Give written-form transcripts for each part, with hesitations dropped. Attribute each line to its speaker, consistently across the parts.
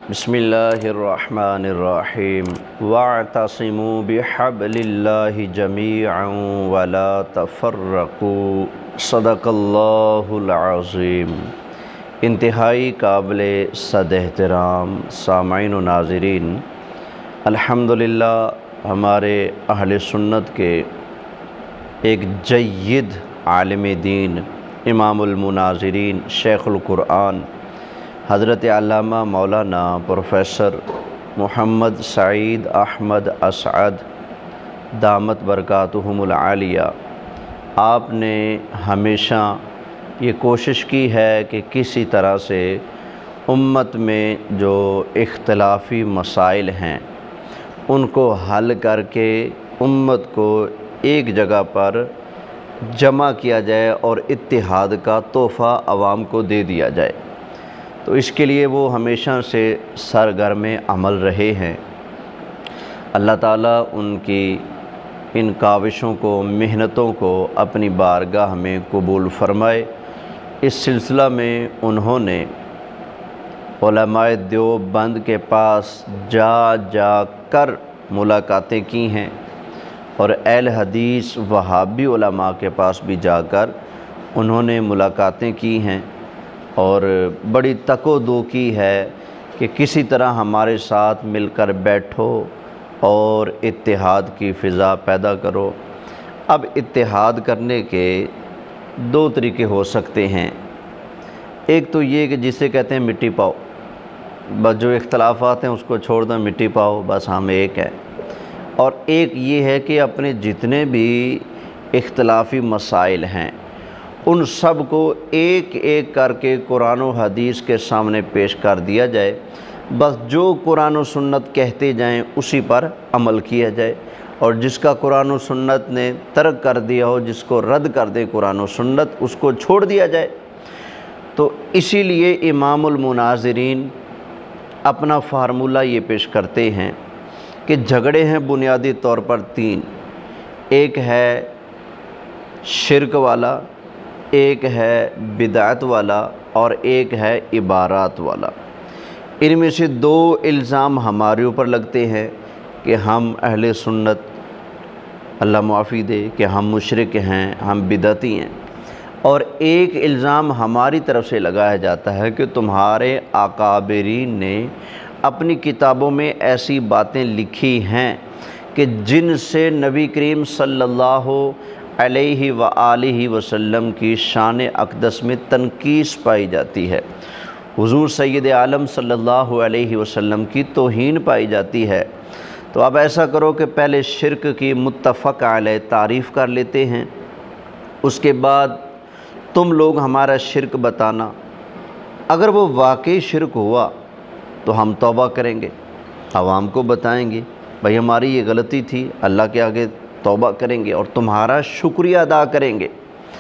Speaker 1: بسم اللہ الرحمن الرحیم واعتصموا بحبل اللہ جمیعا ولا تفرقوا صدق اللہ العظیم۔ انتہائی قابل صد احترام سامعین و ناظرین، الحمدللہ ہمارے اہل سنت کے ایک جید عالم دین، امام المناظرین، شیخ القرآن حضرت علامہ مولانا پروفیسر محمد سعید احمد اسعد دامت برکاتہم العالیہ، آپ نے ہمیشہ یہ کوشش کی ہے کہ کسی طرح سے امت میں جو اختلافی مسائل ہیں ان کو حل کر کے امت کو ایک جگہ پر جمع کیا جائے اور اتحاد کا تحفہ عوام کو دے دیا جائے۔ تو اس کے لیے وہ ہمیشہ سے سرگرم عمل رہے ہیں۔ اللہ تعالیٰ ان کی ان کاوشوں کو، محنتوں کو اپنی بارگاہ میں قبول فرمائے۔ اس سلسلہ میں انہوں نے علماء دیوبند کے پاس جا کر ملاقاتیں کی ہیں اور اہل حدیث وہابی علماء کے پاس بھی جا کر انہوں نے ملاقاتیں کی ہیں اور بڑی تک و دو کی ہے کہ کسی طرح ہمارے ساتھ مل کر بیٹھو اور اتحاد کی فضا پیدا کرو۔ اب اتحاد کرنے کے دو طریقے ہو سکتے ہیں۔ ایک تو یہ کہ جسے کہتے ہیں مٹی پاؤ، بس جو اختلافات ہیں اس کو چھوڑ دو، مٹی پاؤ، بس ہم ایک ہے۔ اور ایک یہ ہے کہ اپنے جتنے بھی اختلافی مسائل ہیں ان سب کو ایک ایک کر کے قرآن و حدیث کے سامنے پیش کر دیا جائے، بس جو قرآن و سنت کہتے جائیں اسی پر عمل کیا جائے، اور جس کا قرآن و سنت نے ترک کر دیا ہو، جس کو رد کر دے قرآن و سنت، اس کو چھوڑ دیا جائے۔ تو اسی لیے امام المناظرین اپنا فارمولہ یہ پیش کرتے ہیں کہ جھگڑے ہیں بنیادی طور پر تین، ایک ہے شرک والا، ایک ہے بدعت والا، اور ایک ہے عبارات والا۔ ان میں سے دو الزام ہمارے اوپر لگتے ہیں کہ ہم اہل سنت، اللہ معافی دے، کہ ہم مشرک ہیں، ہم بدعتی ہیں، اور ایک الزام ہماری طرف سے لگایا جاتا ہے کہ تمہارے اکابرین نے اپنی کتابوں میں ایسی باتیں لکھی ہیں کہ جن سے نبی کریم صلی اللہ علیہ وآلہ وسلم کی شان اقدس میں تنقیص پائی جاتی ہے، حضور سید عالم صلی اللہ علیہ وسلم کی توہین پائی جاتی ہے۔ تو اب ایسا کرو کہ پہلے شرک کی متفق علیہ تعریف کر لیتے ہیں، اس کے بعد تم لوگ ہمارا شرک بتانا، اگر وہ واقعی شرک ہوا تو ہم توبہ کریں گے، عوام کو بتائیں گے بھئی ہماری یہ غلطی تھی، اللہ کے آگے توبہ کریں گے اور تمہارا شکریہ ادا کریں گے۔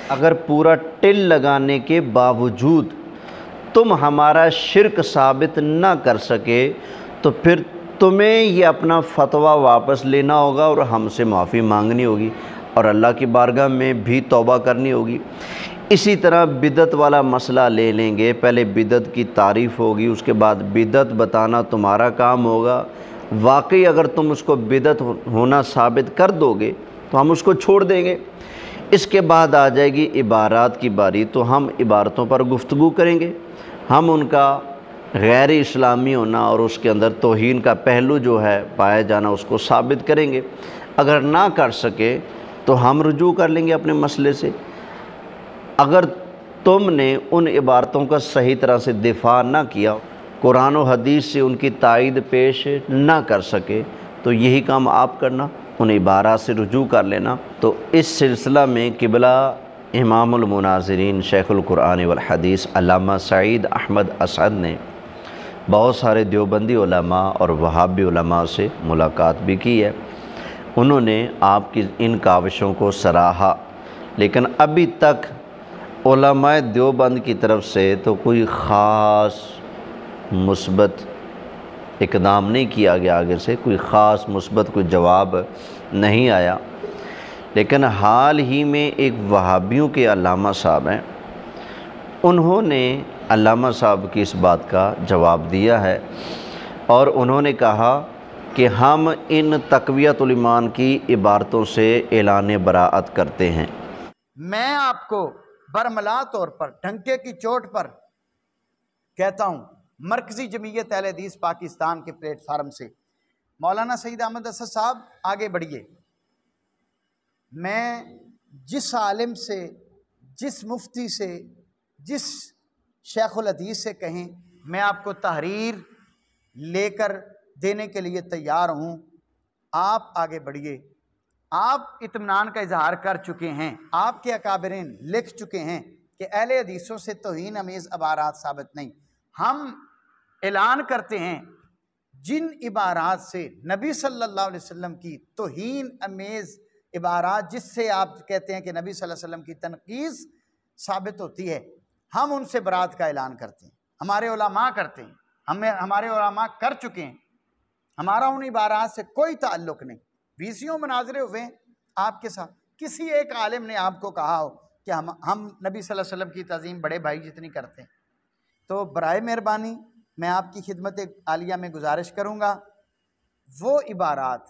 Speaker 1: اگر پورا ٹل لگانے کے باوجود تم ہمارا شرک ثابت نہ کر سکے تو پھر تمہیں یہ اپنا فتویٰ واپس لینا ہوگا اور ہم سے معافی مانگنی ہوگی اور اللہ کی بارگاہ میں بھی توبہ کرنی ہوگی۔ اسی طرح بدعت والا مسئلہ لے لیں گے، پہلے بدعت کی تعریف ہوگی، اس کے بعد بدعت بتانا تمہارا کام ہوگا، واقعی اگر تم اس کو بدعت ہونا ثابت کر دو گے تو ہم اس کو چھوڑ دیں گے۔ اس کے بعد آ جائے گی عبارات کی باری، تو ہم عبارتوں پر گفتگو کریں گے، ہم ان کا غیر اسلامی ہونا اور اس کے اندر توہین کا پہلو جو ہے پایا جانا اس کو ثابت کریں گے۔ اگر نہ کر سکے تو ہم رجوع کر لیں گے اپنے مسئلے سے۔ اگر تم نے ان عبارتوں کا صحیح طرح سے دفاع نہ کیا، قرآن و حدیث سے ان کی تائید پیش نہ کر سکے، تو یہی کام آپ کرنا، ان عبارات سے رجوع کر لینا۔ تو اس سلسلہ میں قبلہ امام المناظرین شیخ القرآن والحدیث علامہ سعید احمد اسعد نے بہت سارے دیوبندی علماء اور وہابی علماء سے ملاقات بھی کی ہے۔ انہوں نے آپ کی ان کاوشوں کو سراہا، لیکن ابھی تک علماء دیوبند کی طرف سے تو کوئی خاص مثبت اقدام نہیں کیا گیا، آگے سے کوئی خاص مثبت کوئی جواب نہیں آیا۔ لیکن حال ہی میں ایک وہابیوں کے علامہ صاحب ہیں، انہوں نے علامہ صاحب کی اس بات کا جواب دیا ہے اور انہوں نے کہا کہ ہم ان تقویۃ الایمان کی عبارتوں سے اعلان براءت کرتے ہیں۔
Speaker 2: میں آپ کو برملا طور پر ڈھنکے کی چوٹ پر کہتا ہوں، مرکزی جمعیت اہل حدیث پاکستان کے پلیٹ فارم سے، مولانا سعید احمد اسد صاحب آگے بڑھیے۔ میں جس عالم سے، جس مفتی سے، جس شیخ الحدیث سے کہیں، میں آپ کو تحریر لے کر دینے کے لیے تیار ہوں۔ آپ آگے بڑھیے۔ آپ اطمینان کا اظہار کر چکے ہیں، آپ کے اکابرین لکھ چکے ہیں کہ اہل حدیثوں سے توہین امیز عبارات ثابت نہیں۔ ہم اعلان کرتے ہیں جن عبارات سے نبی صلی اللہ علیہ وسلم کی توہین امیز عبارات، جس سے آپ کہتے ہیں کہ نبی صلی اللہ علیہ وسلم کی تنقیص ثابت ہوتی ہے، ہم ان سے برات کا اعلان کرتے ہیں۔ ہمارے علماء کرتے ہیں، ہمارے علماء کر چکے ہیں۔ ہمارا ان عبارات سے کوئی تعلق نہیں۔ ویسیوں مناظرے ہوئے ہیں آپ کے ساتھ، کسی ایک عالم نے آپ کو کہا ہو کہ ہم نبی صلی اللہ علیہ وسلم کی تعظیم بڑے بھائی جتنی کرتے ہیں؟ تو برائے مہربانی میں آپ کی خدمت عالیہ میں گزارش کروں گا، وہ عبارات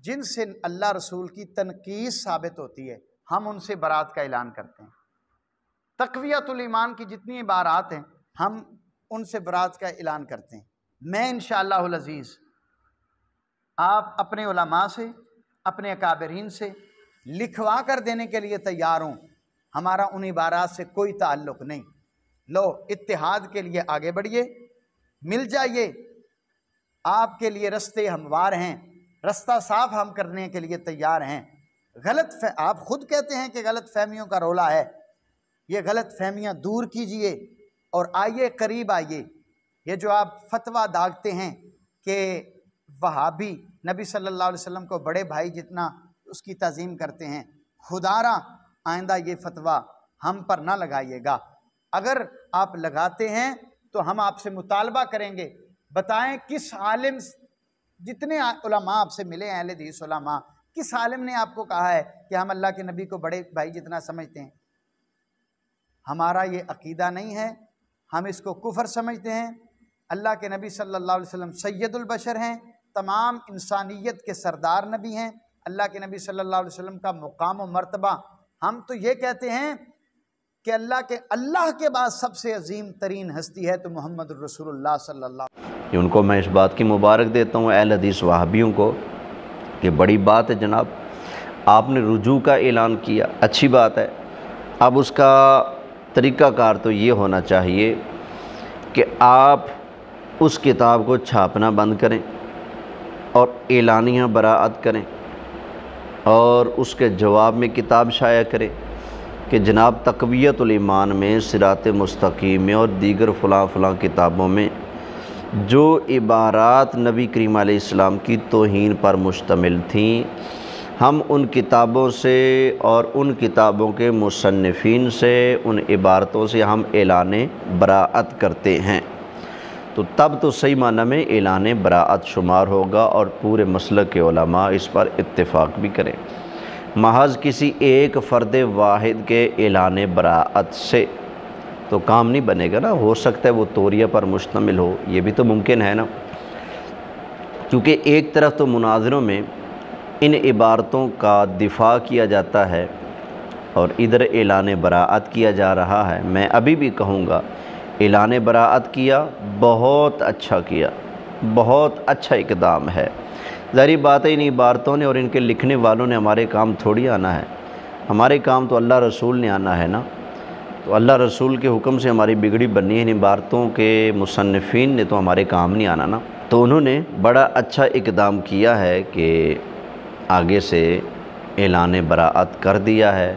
Speaker 2: جن سے اللہ رسول کی تنقیص ثابت ہوتی ہے، ہم ان سے برات کا اعلان کرتے ہیں۔ تقویۃ الایمان کی جتنی عبارات ہیں، ہم ان سے برات کا اعلان کرتے ہیں۔ میں انشاءاللہ العزیز آپ اپنے علماء سے، اپنے اکابرین سے لکھوا کر دینے کے لیے تیار ہوں۔ ہمارا ان عبارات سے کوئی تعلق نہیں۔ لو اتحاد کے لیے آگے بڑھیے، مل جائیے، آپ کے لیے رستے ہموار ہیں، رستہ صاف ہم کرنے کے لیے تیار ہیں۔ آپ خود کہتے ہیں کہ غلط فہمیوں کا رولا ہے، یہ غلط فہمیاں دور کیجئے اور آئیے، قریب آئیے۔ یہ جو آپ فتویٰ داغتے ہیں کہ وہابی نبی صلی اللہ علیہ وسلم کو بڑے بھائی جتنا اس کی تعظیم کرتے ہیں، خدا را آئندہ یہ فتویٰ ہم پر نہ لگائیے گا۔ اگر آپ لگاتے ہیں تو ہم آپ سے مطالبہ کریں گے، بتائیں کس عالم، جتنے علماء آپ سے ملے ہیں اہل حدیث علماء، کس عالم نے آپ کو کہا ہے کہ ہم اللہ کے نبی کو بڑے بھائی جتنا سمجھتے ہیں؟ ہمارا یہ عقیدہ نہیں ہے، ہم اس کو کفر سمجھتے ہیں۔ اللہ کے نبی صلی اللہ علیہ وسلم سید البشر ہیں، تمام انسانیت کے سردار نبی ہیں۔ اللہ کے نبی صلی اللہ علیہ وسلم کا مقام و مرتبہ، ہم تو یہ کہتے ہیں کہ اللہ کے بعد سب سے عظیم ترین ہستی ہے تو محمد الرسول اللہ صلی اللہ علیہ وسلم۔
Speaker 1: ان کو میں اس بات کی مبارک دیتا ہوں اہل حدیث وہابیوں کو کہ بڑی بات ہے جناب، آپ نے رجوع کا اعلان کیا، اچھی بات ہے۔ اب اس کا طریقہ کار تو یہ ہونا چاہیے کہ آپ اس کتاب کو چھاپنا بند کریں اور اعلانیہ براءت کریں، اور اس کے جواب میں کتاب شائع کریں کہ جناب تقویۃ الایمان میں، صراط مستقیم میں اور دیگر فلاں فلاں کتابوں میں جو عبارات نبی کریم علیہ السلام کی توہین پر مشتمل تھیں، ہم ان کتابوں سے اور ان کتابوں کے مصنفین سے، ان عبارتوں سے ہم اعلان براءت کرتے ہیں۔ تو تب تو صحیح معنی میں اعلان براءت شمار ہوگا اور پورے مسلک کے علماء اس پر اتفاق بھی کریں۔ محض کسی ایک فرد واحد کے اعلان براءت سے تو کام نہیں بنے گا نا، ہو سکتا ہے وہ توریہ پر مشتمل ہو، یہ بھی تو ممکن ہے نا، کیونکہ ایک طرف تو مناظروں میں ان عبارتوں کا دفاع کیا جاتا ہے اور ادھر اعلان براءت کیا جا رہا ہے۔ میں ابھی بھی کہوں گا اعلان براءت کیا، بہت اچھا کیا، بہت اچھا اقدام ہے۔ ظاہری بات ہے ان عبارتوں نے اور ان کے لکھنے والوں نے ہمارے کام تھوڑی آنا ہے، ہمارے کام تو اللہ رسول نے آنا ہے نا، تو اللہ رسول کے حکم سے ہماری بگڑی بنی ہے، ان عبارتوں کے مصنفین نے تو ہمارے کام نہیں آنا نا۔ تو انہوں نے بڑا اچھا اقدام کیا ہے کہ آگے سے اعلان براءت کر دیا ہے،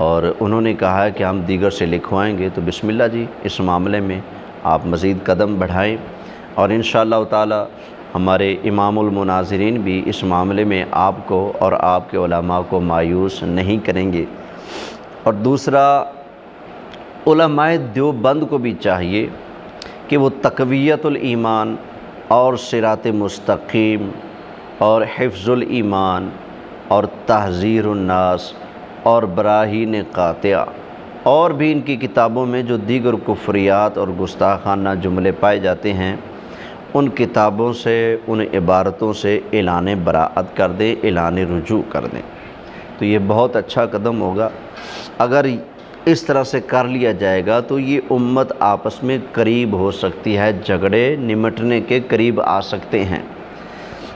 Speaker 1: اور انہوں نے کہا ہے کہ ہم دیگر سے لکھوائیں گے، تو بسم اللہ جی، اس معاملے میں آپ مزید قدم بڑھائیں، اور انشاءاللہ تعالی ہمارے امام المناظرین بھی اس معاملے میں آپ کو اور آپ کے علماء کو مایوس نہیں کریں گے۔ اور دوسرا، علماء دیوبند کو بھی چاہیے کہ وہ تقویۃ الایمان اور صراط مستقیم اور حفظ الایمان اور تحذیر الناس اور براہین قاطعہ اور بھی ان کی کتابوں میں جو دیگر کفریات اور گستاخانہ جملے پائے جاتے ہیں، ان کتابوں سے، ان عبارتوں سے اعلان براءت کر دیں، اعلان رجوع کر دیں۔ تو یہ بہت اچھا قدم ہوگا۔ اگر اس طرح سے کر لیا جائے گا تو یہ امت آپس میں قریب ہو سکتی ہے، جھگڑے نمٹنے کے قریب آ سکتے ہیں۔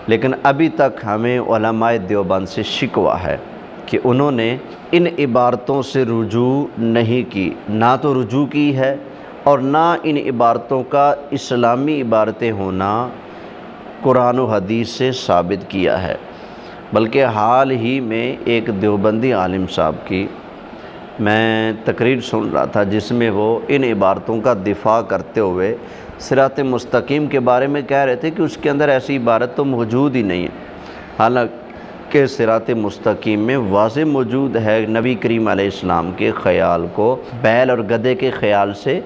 Speaker 1: لیکن ابھی تک ہمیں علماء دیوبند سے شکوہ ہے کہ انہوں نے ان عبارتوں سے رجوع نہیں کی، نہ تو رجوع کی ہے اور نہ ان عبارتوں کا اسلامی عبارتیں ہونا قرآن و حدیث سے ثابت کیا ہے۔ بلکہ حال ہی میں ایک دیوبندی عالم صاحب کی میں تقریر سن رہا تھا جس میں وہ ان عبارتوں کا دفاع کرتے ہوئے صراط مستقیم کے بارے میں کہہ رہے تھے کہ اس کے اندر ایسی عبارت تو موجود ہی نہیں ہے، حالانکہ صراط مستقیم میں واضح موجود ہے نبی کریم علیہ السلام کے خیال کو بیل اور گدھے کے خیال سے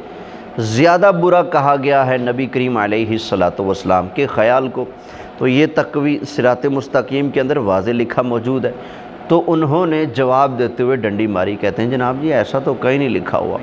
Speaker 1: زیادہ برا کہا گیا ہے نبی کریم علیہ السلام کے خیال کو۔ تو یہ تقوی صراط مستقیم کے اندر واضح لکھا موجود ہے۔ تو انہوں نے جواب دیتے ہوئے ڈنڈی ماری، کہتے ہیں جناب جی ایسا تو کہیں نہیں لکھا ہوا۔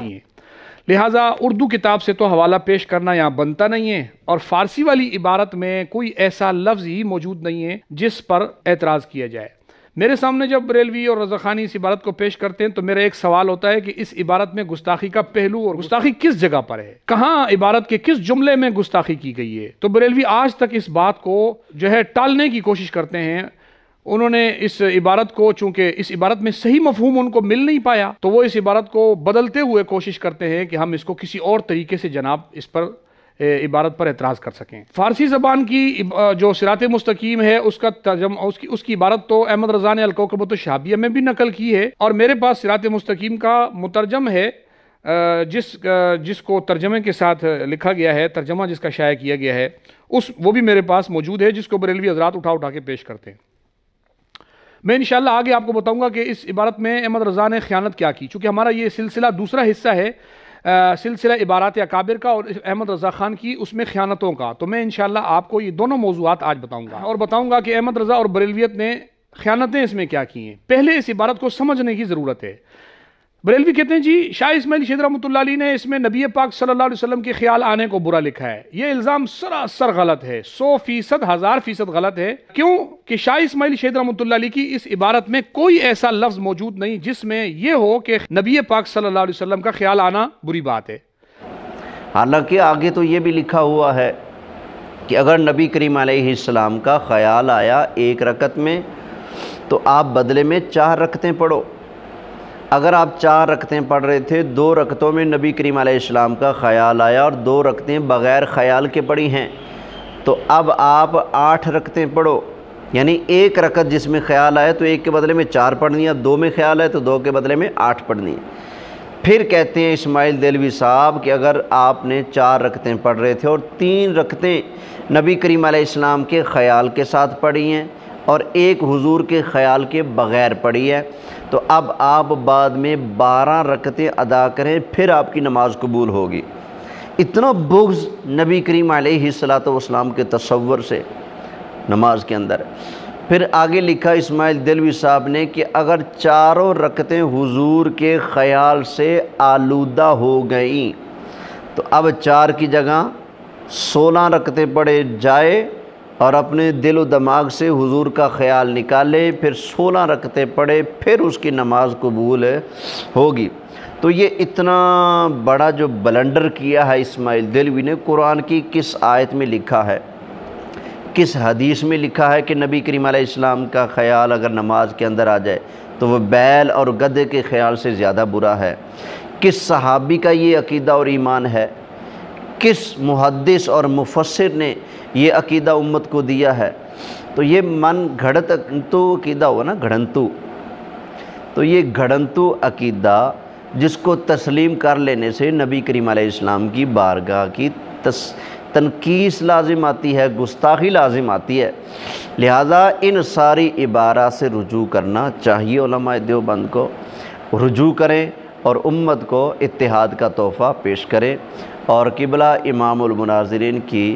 Speaker 3: لہٰذا اردو کتاب سے تو حوالہ پیش کرنا یہاں بنتا نہیں ہے، اور فارسی والی عبارت میں کوئی ایسا لفظ ہی موجود نہیں ہے جس پر اعتراض کیا جائے۔ میرے سامنے جب بریلوی اور رضا خانی اس عبارت کو پیش کرتے ہیں تو میرا ایک سوال ہوتا ہے کہ اس عبارت میں گستاخی کا پہلو اور گستاخی کس جگہ پر ہے، کہاں عبارت کے کس جملے میں گستاخی کی گئی ہے؟ تو بریلوی آج تک اس بات کو جو ہے ٹالنے کی کوشش کرتے ہیں۔ انہوں نے اس عبارت کو، چونکہ اس عبارت میں صحیح مفہوم ان کو مل نہیں پایا، تو وہ اس عبارت کو بدلتے ہوئے کوشش کرتے ہیں کہ ہم اس کو کسی اور طریقے سے جناب اس پر عبارت پر اعتراض کر سکیں۔ فارسی زبان کی جو صراط مستقیم ہے اس کا ترجمہ، اس کی عبارت تو احمد رضا نے الکوکبۃ الشہابیہ میں بھی نقل کی ہے، اور میرے پاس صراط مستقیم کا مترجم ہے جس کو ترجمے کے ساتھ لکھا گیا ہے، ترجمہ جس کا شائع کیا گیا ہے، وہ بھی میرے پاس موجود ہے، جس کو بریلوی حضرات اٹھا کے پیش کرتے ہیں۔ میں انشاءاللہ آگے آپ کو بتاؤں گا کہ اس عبارت میں احمد رضا نے خیانت کیا کی، چونکہ ہمارا یہ سلسلہ دوسرا حصہ ہے، سلسلہ عبارات اکابر کا اور احمد رضا خان کی، اس میں خیانتوں کا۔ تو میں انشاءاللہ آپ کو یہ دونوں موضوعات آج بتاؤں گا، اور بتاؤں گا کہ احمد رضا اور بریلویت نے خیانتیں اس میں کیا کی ہیں۔ پہلے اس عبارت کو سمجھنے کی ضرورت ہے۔ بریلوی کہتے ہیں جی شاہ اسماعیل شہید رحمۃ اللہ علیہ نے اس میں نبی پاک صلی اللہ علیہ وسلم کے خیال آنے کو برا لکھا ہے۔ یہ الزام سراسر غلط ہے، 100%، 1000% غلط ہے۔ کیوں کہ شاہ اسماعیل شہید رحمۃ اللہ علیہ کی اس عبارت میں کوئی ایسا لفظ موجود نہیں جس میں یہ ہو کہ نبی پاک صلی اللہ علیہ وسلم کا خیال آنا بری بات ہے۔
Speaker 1: حالانکہ آگے تو یہ بھی لکھا ہوا ہے کہ اگر نبی کریم علیہ السلام کا خیال آیا ایک رکعت میں تو آپ بدلے میں 4 رکعتیں پڑھو۔ اگر آپ 4 رکعتیں پڑھ رہے تھے، 2 رکعتوں میں نبی کریم علیہ السلام کا خیال آیا اور 2 رکعتیں بغیر خیال کے پڑھی ہیں، تو اب آپ 8 رکعتیں پڑھو۔ یعنی ایک رکعت جس میں خیال آئے تو ایک کے بدلے میں 4 پڑھنی ہے، 2 میں خیال آئے تو 2 کے بدلے میں 8 پڑھنی ہے۔ پھر کہتے ہیں اسماعیل دہلوی صاحب کہ اگر آپ نے 4 رکعتیں پڑھ رہے تھے اور 3 رکعتیں نبی کریم علیہ السلام کے خیال کے ساتھ پڑھی ہیں اور ایک حضور کے خیال کے بغیر پڑھی ہے، تو اب آپ بعد میں 12 رکعتیں ادا کریں، پھر آپ کی نماز قبول ہوگی۔ اتنا بغض نبی کریم علیہ السلام کے تصور سے نماز کے اندر۔ پھر آگے لکھا اسماعیل دہلوی صاحب نے کہ اگر 4 رکعتیں حضور کے خیال سے آلودہ ہو گئیں تو اب 4 کی جگہ 16 رکعتیں پڑھے جائے اور اپنے دل و دماغ سے حضور کا خیال نکالے، پھر 16 رکعتیں پڑھے، پھر اس کی نماز قبول ہوگی۔ تو یہ اتنا بڑا جو بلنڈر کیا ہے اسماعیل دہلوی نے، قرآن کی کس آیت میں لکھا ہے، کس حدیث میں لکھا ہے کہ نبی کریم علیہ السلام کا خیال اگر نماز کے اندر آ جائے تو وہ بیل اور گدھے کے خیال سے زیادہ برا ہے؟ کس صحابی کا یہ عقیدہ اور ایمان ہے؟ کس محدث اور مفسر نے یہ عقیدہ امت کو دیا ہے؟ تو یہ من گھڑنتو عقیدہ ہوا نا، گھڑنتو، تو یہ گھڑنتو عقیدہ جس کو تسلیم کر لینے سے نبی کریم علیہ السلام کی بارگاہ کی تنقیص لازم آتی ہے، گستاخی لازم آتی ہے۔ لہذا ان ساری عبارات سے رجوع کرنا چاہیے علماء دیوبند کو، رجوع کریں اور امت کو اتحاد کا تحفہ پیش کریں، اور قبلہ امام المناظرین کی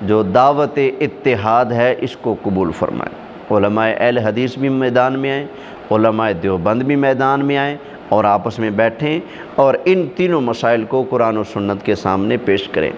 Speaker 1: جو دعوت اتحاد ہے اس کو قبول فرمائیں۔ علماء اہل حدیث بھی میدان میں آئیں، علماء دیوبند بھی میدان میں آئیں اور آپس میں بیٹھیں اور ان تینوں مسائل کو قرآن و سنت کے سامنے پیش کریں۔